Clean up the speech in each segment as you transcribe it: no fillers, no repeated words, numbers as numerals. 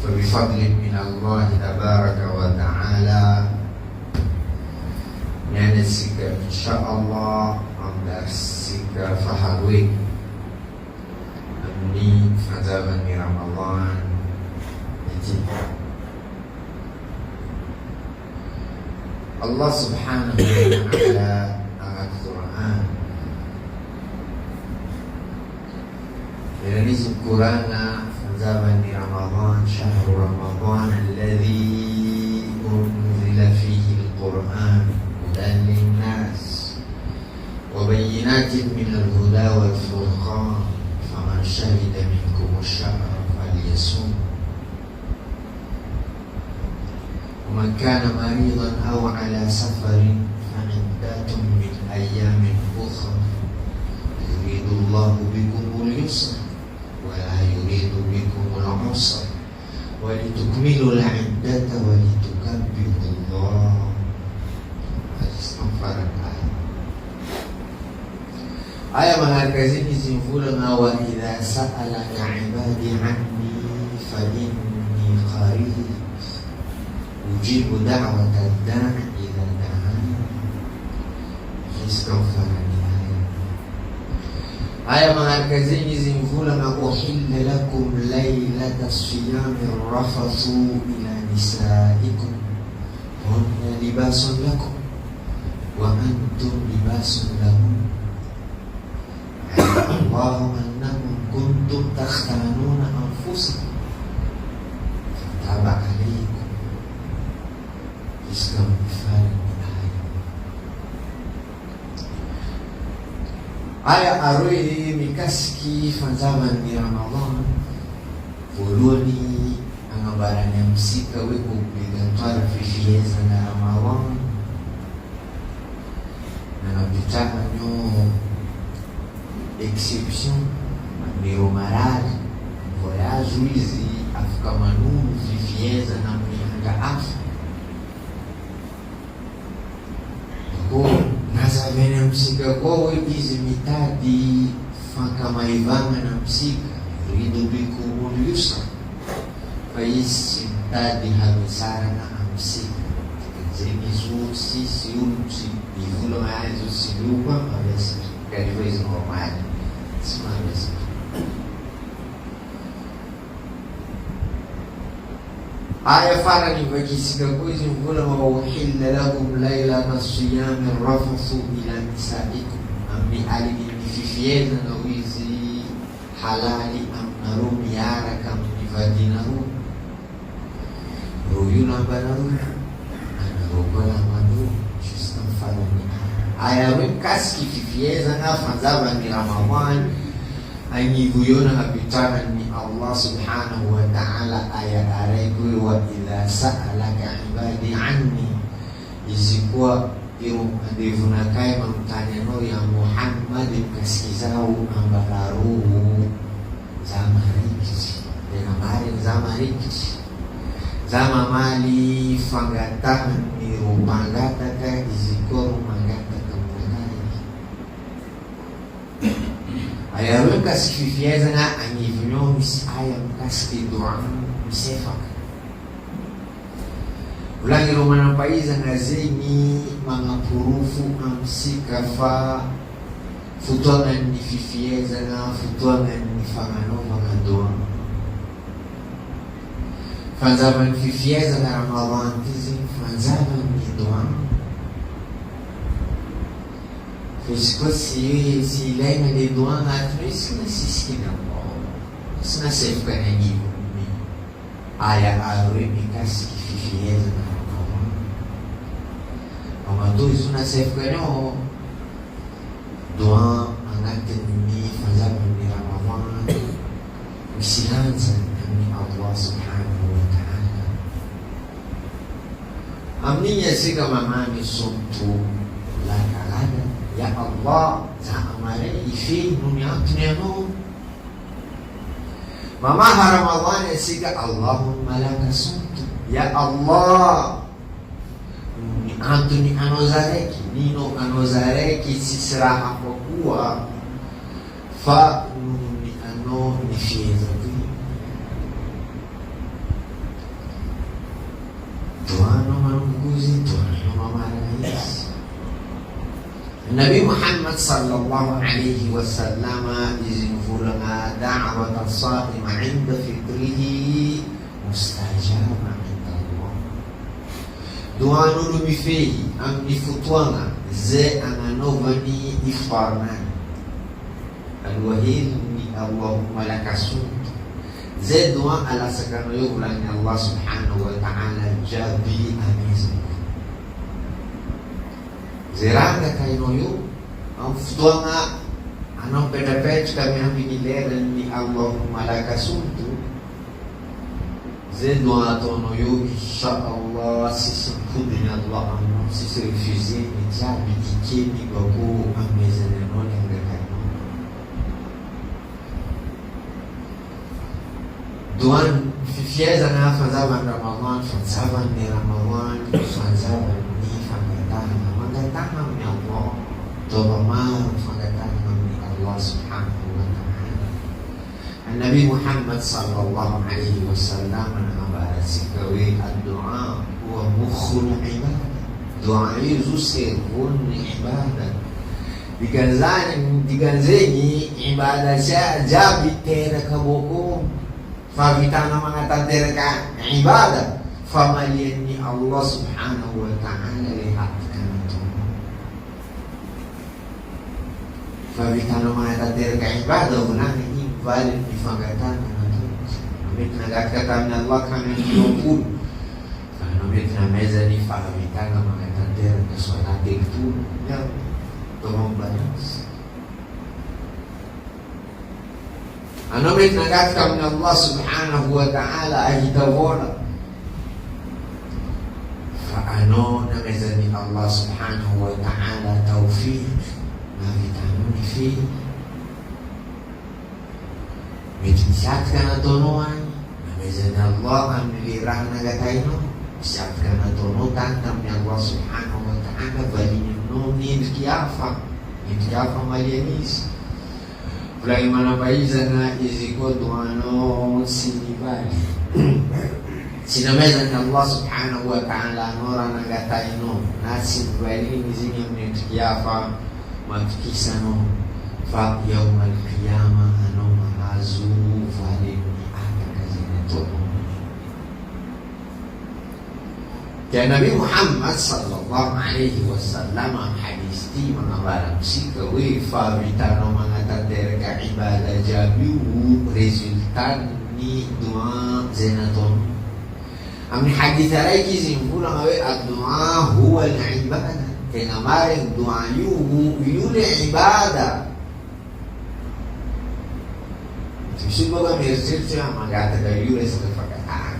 فبفضل من الله تبارك وتعالى ننسك إن شاء الله أمدرسك فهروي أمني فزابني رمضان الله سبحانه وتعالى القرآن يعني القرآن فزابني رمضان شهر رمضان الذي أنزل فيه القرآن هدى للناس وبينات من الهدى والفرقان فمن شهد منكم الشهر فليصم ومن كان مريضا أو على سفر فعدة من أيام أخرى يريد الله بكم اليسر ولا يريد بكم العسر ولتكملوا العدة ولتكبروا الله. Ayat menghargai kesimpulan wa idza sa'alaka 'ibadi 'anni fa inni qarib ujibu da'watad da'i idza da'an. Istighfarani ayat menghargai kesimpulan uhilla lakum lailatas siyamir rafathu ila nisaikum hunna libasun lakum wa antum libasun lahum. Allahumma annakum kuntum takhtanuna anfusakum fataba alaikum istighfar ayat arui mikaski fanzaman ni Ramadan fuluni angabaran yang msika weku bigantar fifieza na Ramadan na nabitaka nyo exception meu marado voyage wizi afika manunu vivieza na mnyanga afu ko nasa vene msika kwa wizi mitadi faka maivanga na msika ridu biku uliusa faisi mitadi hamisara na msika zemizu sisi umsi ivulo maazo silupa mawesi karibu normal semangat. Ayat fara ni bagi segala coisa mula mawahilla lakum lailata siyami rafathu ila nisaikum amni alini fifieza na wizi halali amnarum yaraka mnifadinarum ruyuna banarum anarubala manu justam falani ayawe kaski fifieza na fanzaba ni Ramadan anyiguyona kapitana ni Allah subhanahu wa ta'ala ayat areku wa idza sa'alaka ibadi anni izikuwa irunakai mamtanya no ya Muhammad kaskizau ambararuhu zama rikici dena mari zama rikici zama mali fangataman ni rumangata ka izikuwa rumangata ayah kasih fifieza na angivinyo mis ayah kasih doa misefaka ulangi romana paiza na zeni mga purufu amsikafa futuangan ni fifieza na futuangan ni fangano mga doa fanzaman fifieza na Ramadan tizin fanzaman ni doa Fusco si lei me dei due anni si schina un po', si non si fa niente con me. Aya mica si fifieza ma tu is una se fa no doa anche ni fanzama ni Ramadan vicinanza ni Allah subhanahu wa ta'ala amninya siga mamani sontu la kalada ya Allah ta'amare ifi nunyatnya no mama Ramadan siga Allahumma laka suntu ya Allah Antoni anozareki nino anozareki sisra hapokuwa fa ni ano ni fieza doa menungguzi doa memarais. Nabi Muhammad sallallahu alaihi wasallam izin fulanga da'wat as-sa'im 'inda fitrihi mustajabah 'inda Allah. Doa nulumifihi am nifutwana ze ananovani iftarnan alwahid ni Allahumma lakasum ze doa ala sakano yulani Allah subhanahu wa ta'ala jabi amizim zeranga kainoyo amfutwana anong pedapet kami ang binileran ni Allahumma lakasum ze doa tonoyo inshallah sisipudin Allah amno sisirifizin ni jabi ikemi babu amizim non yang Tuan fieza na fazava Ramadan, fazava ni Ramadan, fazava ni fangatana, fangatana ni Allah, toba mar fangatana ni Allah subhanahu wa ta'ala. Nabi Muhammad sallallahu alaihi wasallam mengabarkan sikawi ad-du'a huwa mukhul ibadah. Doa itu sirrun ibadah. Diganzeni ibadah jabi tera kaboko. Fabitana mga tanderka ibadah famalian ni Allah subhanahu wa ta'ala lihat kanto. Fabitana mga tanderka ibadah unang ibadah ni fagatan kanto. Namit nagkakatan ni Allah kami nilungkul. Namit na meza ni fabitana mga tanderka suwatating tulong. Yan, tumong balas. Ano may nagkakam ng Allah subhanahu wa ta'ala ay itawala. Faano na may Allah subhanahu wa ta'ala tawfiq na vitanong ifi. May tinisat ka na tunuan na may Allah ang nilirang nagatay no. Siyat ka na tunutan ng Allah subhanahu wa ta'ala balinin no nilkiyafa. Nilkiyafa malianis. Fulai manapaiza na iziko duano sinibali. Sinameza na Allah subhanahu wa ta'ala nora nagatay no. Nasinibali nizinyo nitikiyafa matukisa no. Fa yawmal qiyamah ano mahazu falim ni ata kazinato. Kaya Nabi Muhammad sallallahu alaihi wasallam ang hadis di mga barang sikawi fabitano mga tanderka ibadah jabiu resultan ni doa zenaton. Ang hadis ay kisimpulang awe at doa huwa al-ibadah. Kaya nga maring doa yun ibadah. Susubo ba may research nga magatagal yun sa kapagkataan.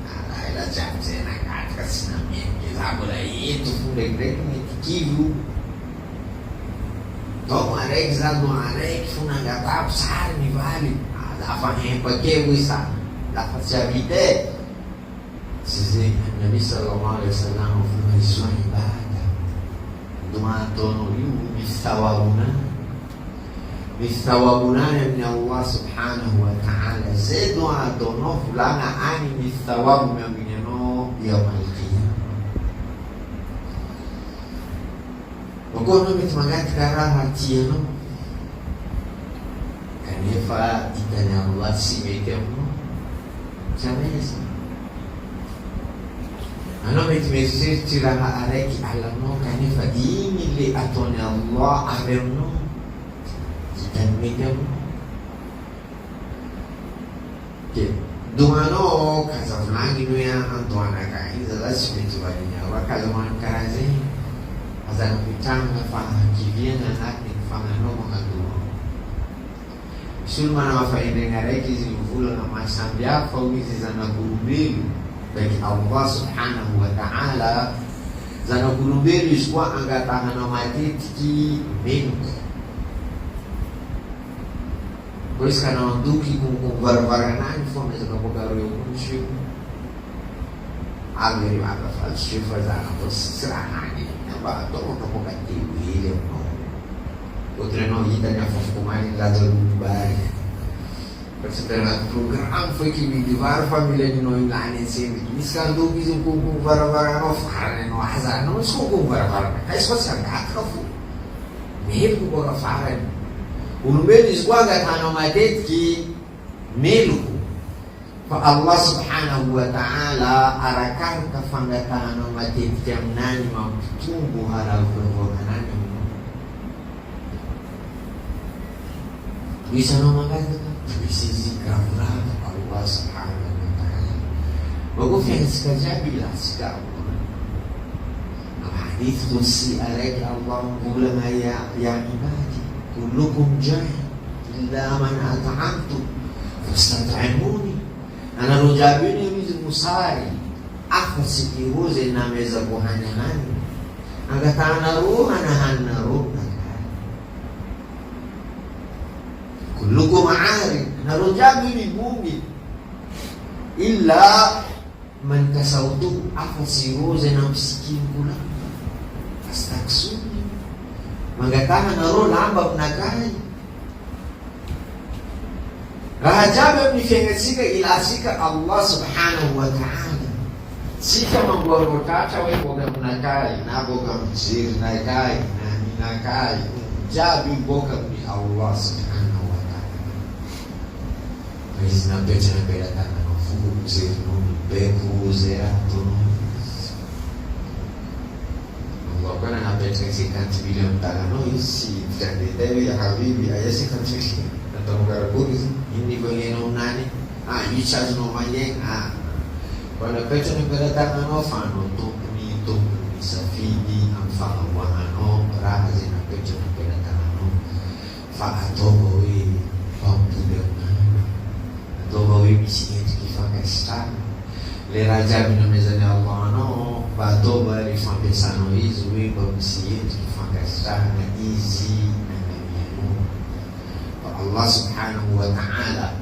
Alahila dyan siya kasi namin kizabo na ito fulegrek na itikivu tomo arek zado arek funagatap sari ni vali dapat hempakewu isa dapat syabite sisi Nabi sallallahu alaihi wasallam funaiswa ibadah dua tono yu bisawabuna min Allah subhanahu wa ta'ala sedua tono fulana ani bisawabu min yaum al-qiyamah. Wakono mitmagat karang hatiano. Kanifa itanya Allah si metemo. Jamesa. Ano mitmesir tiraha areki alamo kanifa imili atone Allah amerno. Itan metemo. Dumano kaza fulani no ya Antoine kainza lazima tuwalinya wakalaman karaze azana pitanga fa kiviana haki kufanya no mwanzo sulma na mafaida ngareki zimvula na masambia fa wizi zana kurubilu baki Allah subhanahu wa ta'ala zana kurubilu iswa angataha na matiti mengu. Pois kana nduki kumvarvaranani fome zakapogaro yokunshu ageri aga falshifa zana posirani namba tomo kapogati wile no otre no yita na fofumani lazo lubari Persetelah program fikir di bar família de nós lá nesse miscando bisu kuku bara no fara no azar no suku bara kai só se agata fu melu bara fara ulumeli swaga tano matet ki melu fa Allah subhanahu wa ta'ala arakan kafanga tano matet jamnani mamtumbu harafu kanani bisa nama kata sisi kamera Allah subhanahu wa ta'ala وقفت استجابي لعسك الله الحديث قدسي عليك الله قول ما يا عبادي كلكم جاهل إلا من أطعمت فاستطعموني أنا رجابيني مثل مصاري أخذ سكيروز إنما يزبوهاني هاني أغتانا روح أنا هانا روح كلكم عارف narujabini bumi illa man kasautu afasiruze na msikini kula astaksuni mangataha naro lamba mnakai rahajabe mnifengesika ila sika Allah subhanahu wa ta'ala sika mangorotata weboga mnakai naboga mzir nakai nani nakai jabi boka ni Allah subhanahu mas na pete na beira da no fogo ser no beco zerato Allah kana na pete si kanti bilion tala no isi tande devi ya habibi ayasi kanti tanto lugar puri ini bagi no nani isa no manye wana pete na beira da no fano to ni safidi amfa wa no razi na pete na beira da no fa atobo e pampude dopo i misi che fa questa le raja bina mezani Allah no ba dopo rifa pensano isu we ba misi che fa questa na easy na menu Allah subhanahu wa ta'ala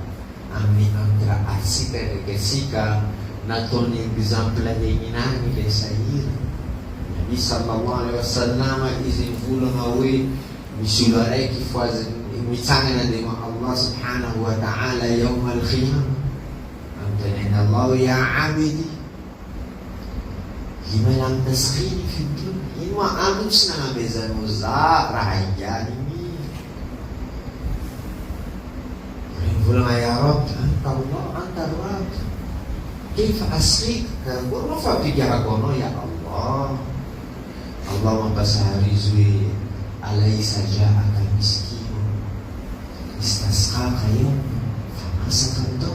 amni amtra asika ke sika na toni example de inani le sair Nabi sallallahu alaihi wasallam izin fulama we misulare ki faz mitangana de Allah subhanahu wa ta'ala يوم القيامة أمتنين الله يا عبدي لما لم تسخيني في الدنيا إنما أمسنا بزن وزار عياني يقول يا رب أنت الله أنت الرب كيف أسخيك كنقول ما فبتجي هكذا يا الله الله ما بسهري زوي أليس جاءك مسكين istasqaka yawm famasakam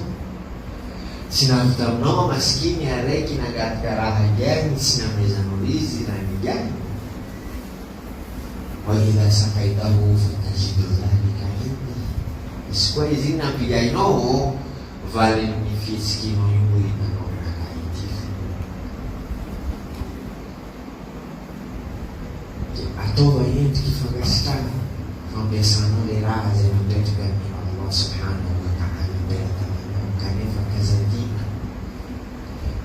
sinamtamno maskini areki katika raha gani sinameza nulizi na nigani wa idha sakaitahu fatajidu dhalika indi isikuwa izina pigaino vale nifiskino yungu inanona kaitifu atoba yetu kifagastana Pembesano leraha zinamletea Allah subhanahu wa ta'ala mbele tamana kanefa kazadina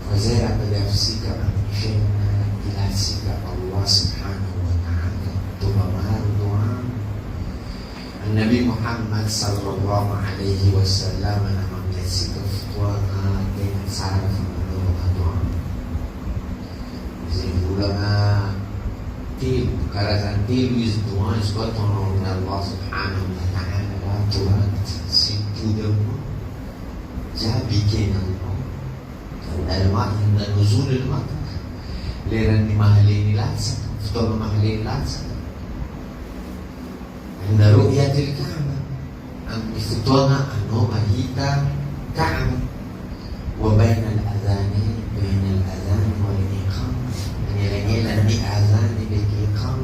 fazera badafsika amshena ila sika Allah subhanahu wa ta'ala tubamaru doa Nabi Muhammad sallallahu alaihi wasallam anamwambia futwa dengan sara fana doa zingulama karazan tilu doa esgotam Allah subhanahu wa ta'ala wa tuhan situdamu jabi kenalmu al-ma' inda nuzul al-matar leran ni mahalini latsa futol mahalini latsa inda ru'yatil ka'bah ang ifutona ano mahita ka'bah wa baina al-adhani baina al-adhan wal iqam ngilangilan ni adhan ni iqam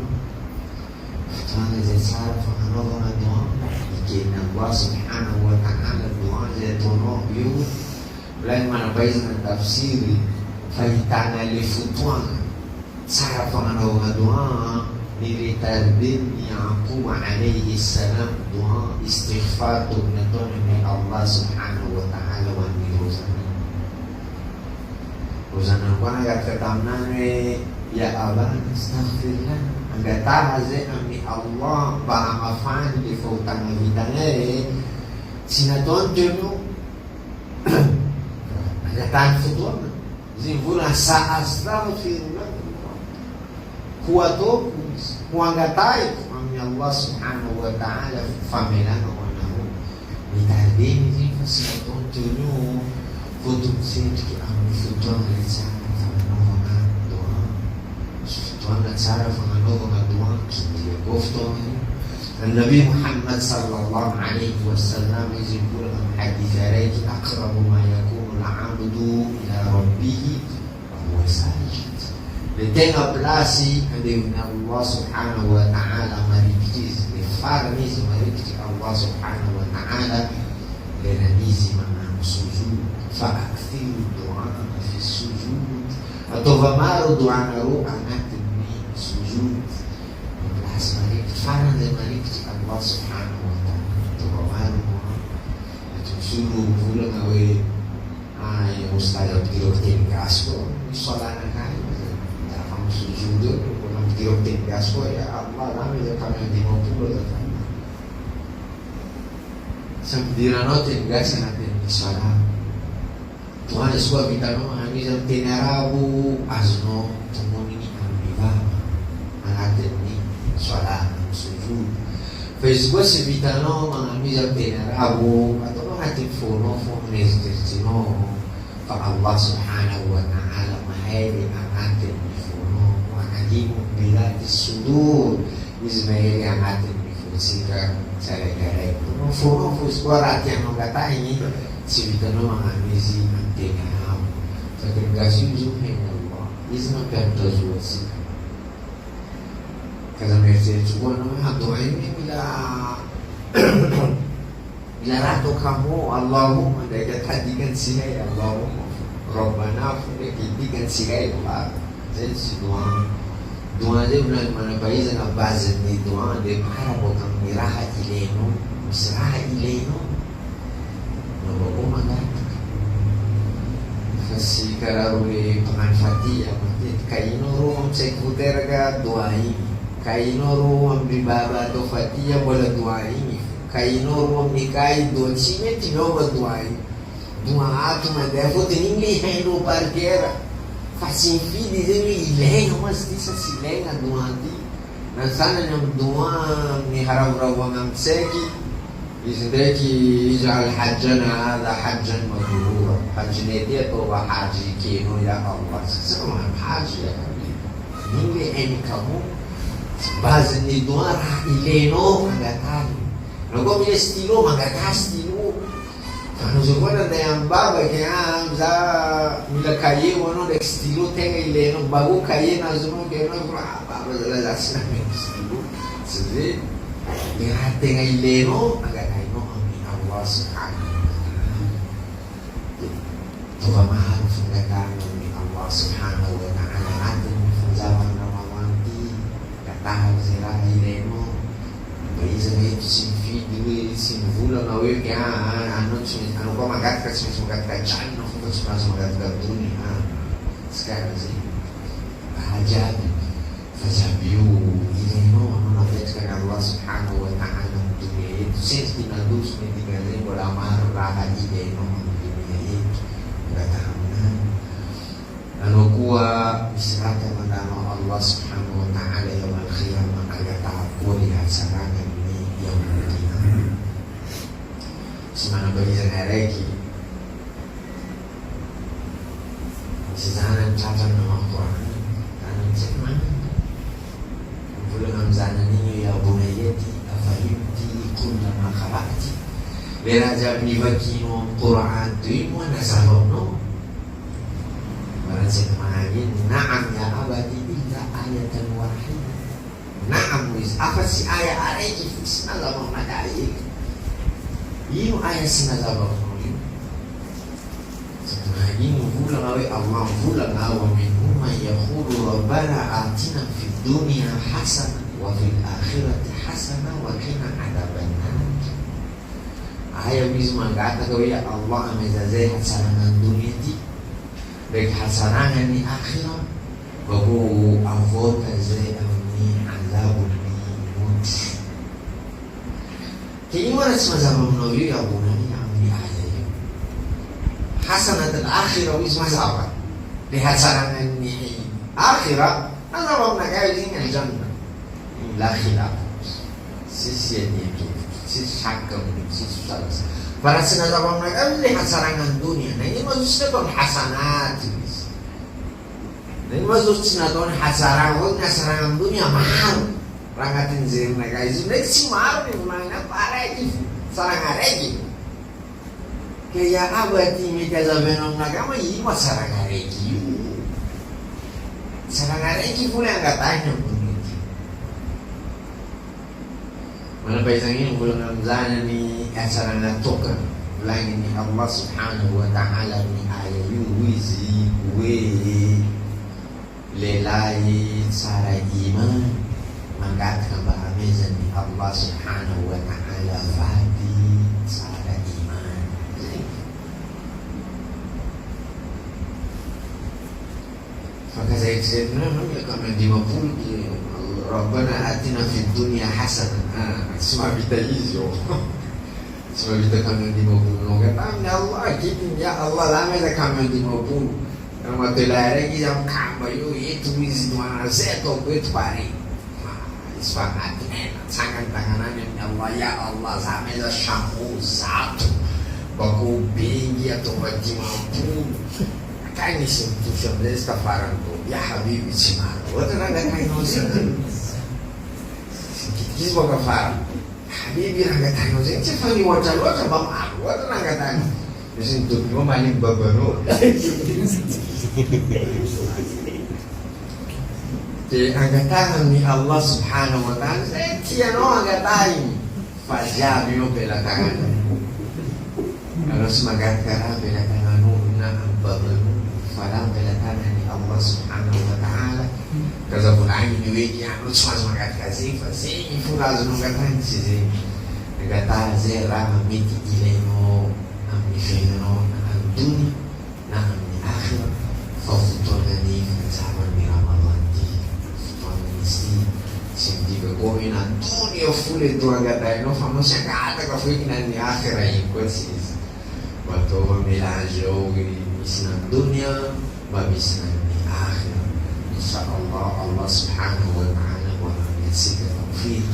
futona zesar fa'anadhana doa ikin Allah subhanahu wa ta'ala doa zetono yu Lain mana baik dengan tafsiri Faitana li futwana Sara fanganaw nga doa Ni Ritardin Yaqub alaihi salam Doa istighfar Tugnaton ni Allah subhanahu wa ta'ala Wa ni Rosanan ko nagkakatamnan Ya Aban astaghfirullah Ang gatahaze ni Allah Ba'amafan Li fautang vitane sinatontono agatany fotoana zay vola sa astaghfirullah kuatoko kuangatayko amin'ny Allah subhanahu wa ta'ala famelana ho anao mitardeny izy fa sinatontono fotomitsendriky amin'ny fotoana le tsara fagnanaovana doa fotoana tsara fagnanaovana doa kidiko fotoana النبي محمد صلى الله عليه وسلم يقول من حديث عليك أقرب ما يكون العبد إلى ربه وهو ساجد لتنغ بلاسي عند الله سبحانه وتعالى مريكتيز لفارميز مريكتي الله سبحانه وتعالى لنميز من سجود فأكثر الدعاء في السجود أتوفمار دعاء روح نتبني سجود فعلا زي ما نكتب الله سبحانه وتعالى تبغاله تشوفوا بقولك أوي مستعد بتيروتين كاسكو الصلاة نكاي تعرفون سجود وكنا بتيروتين كاسكو يا الله رامي ده كمان دي موضوع ده كمان سمديرانوتين كاسنا تين الصلاة Tuhan sebuah bintang kami dalam tenarabu azno temuni ambiva mengaten ni sholat sujud. Fesgo si bitano mangami dalam tenarabu atau mengaten fono esercino fa Allah subhanahu wa ta'ala mahiri mengaten fono mengajimu bila disudur ismaili mengaten fusika saya kira fono fesgo rat yang mengata ini si bitano mangami si tenarabu. Terima kasih Allah. Isma perdoa Kata mereka juga nama doa ini bila ratu kamu Allahumma dekat hadikan sigai Allahumma Rabbana hadikan sigai Allah. Jadi doa dia benar mana bayi sangat bazar ni doa dia para bukan miraha ileno misraha ileno nama mana kasi kararuli penganfati ya mati kaino ruang sekuteraga doa ini kaino ruang bibaba do fatia bola doa ini kaino ruang nikai do cime tinoba doa ini doa atu madevo teningli hendo parquera fasin fi dizemi ilenga mas disa silenga doa di nasana nyam doa ni harawrawa ngam seki Isdeki ij'al hajjana hadha hajjan mabrura. Hajjnya dia toba haji kino ya Allah. Semua haji ya kami. Ninggi ini kamu bazi ni doa ileno magatani. Nago mile stilo magata stilo. Kano zukona da yang baba kaya za mila kaye wono de stilo tenga ileno bagu kaye na zuno keno baba zala zasna stilo. Sezi lihat tenga ileno Allah subhanahu wa ta'ala Tuhan maharuf mendatang dari Allah subhanahu wa ta'ala Nanti zaman Ramadan di katahan zirah ileno Baisa itu simfi dulu simfula ngawe kaya anu pa magat ka sumagat ka chan no ko sumagat ka dunia sekarang sih bahagia fajabiu ileno anu nabet ka Allah subhanahu wa ta'ala itu sensi tinadus ni tinggalin wala marah ileno dunia itu katahanan anu kuwa israta madano Allah subhanahu wa ta'ala yaum al-qiyamah agata lihat sarangan ini yang berkina semana bagi zanareki sezanan cacat nama Quran kanan cekman bulan amzanan ini ya bunayati afahimti kullama khabati beraja bivakino Quran tuimu nasahono barang cekmanin na'am ya abadi illa ayatan wahidah Naam wis apa sih ayat itu sinala mau nadai ini ayat sinala mau setelah ini bulan awe Allah bulan awe minhum yaqulu rabbana atina fid dunya hasanah wa fil akhirati hasanah wa qina adzabannar ayat wis mangata ya Allah amezazai hasanah dunia di baik hasanah di akhirat bahu avota zai azabul maut Keimanan semacam menuju ya bukan yang aja ya. Hasanat al-akhirah wis apa? Lihat sarangan ini akhirah, nana bang nak kaya dengan jannah. La khilaf. Sisi ini sisi hakam, sisi salas. Para senada bang nak lihat sarangan dunia. Nah ini maksudnya tuh hasanat. Nah ini maksudnya tuh hasanat dunia mahal. Rangatin zir na guys, next si mahal ni mana para ini sarangan lagi. Kaya abadi mereka zabenom nagama ini mas sarangan lagi. Sarangan lagi pun yang katanya pun. Mana paisang ini bulan Ramzan ni sarangan token. Bulan ini Allah Subhanahu Wa Taala ni ayu wizi we lelai sarai iman. Mengatakan bahawa ni Allah Subhanahu Wa Taala fadi sada iman. Maka saya sebenarnya kami di maful Rabbana atina fid dunya hasanah. Semua kita izo. Semua kita kami di maful. Kata Allah kita ya Allah lama kita kami di maful. Kalau telah lagi jam kami itu izi dua seto itu pari. Semangat sangat tanganan yang Allah ya Allah sampai syamu satu baku bigi atau bagi mampu kan ini sentuh sebenarnya istighfaran tuh ya Habib cimar waktu naga kain osin sedikit baga far Habib naga kain osin cepat ni wajah bang aku waktu naga kain osin tuh mau main babano Jadi angkatan ni Allah Subhanahu Wa Taala dia no angkatain fajar yo bela tangan kalau semangat kara bela tangan na ambabul falam bela tangan ni Allah Subhanahu Wa Taala kaza bulani ni wiki anu semangat kazi fasi furazo angkatan sisi angkatan zera miti ileno amni feno na dunia na amni akhirah fawtuna ni zaman ni Ramadan senti berkomin Antonio full tu agak no famoso kata kafir nan di akhirah ini kuasis waktu melanjo ini bisna dunia babisna di akhirah insyaallah Allah Subhanahu Wa Taala wa yasika taufik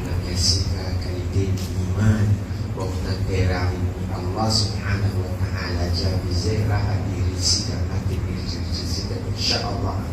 wa yasika kalidin iman waktu terang Allah Subhanahu Wa Taala jabi zera hadiri sika mati insyaallah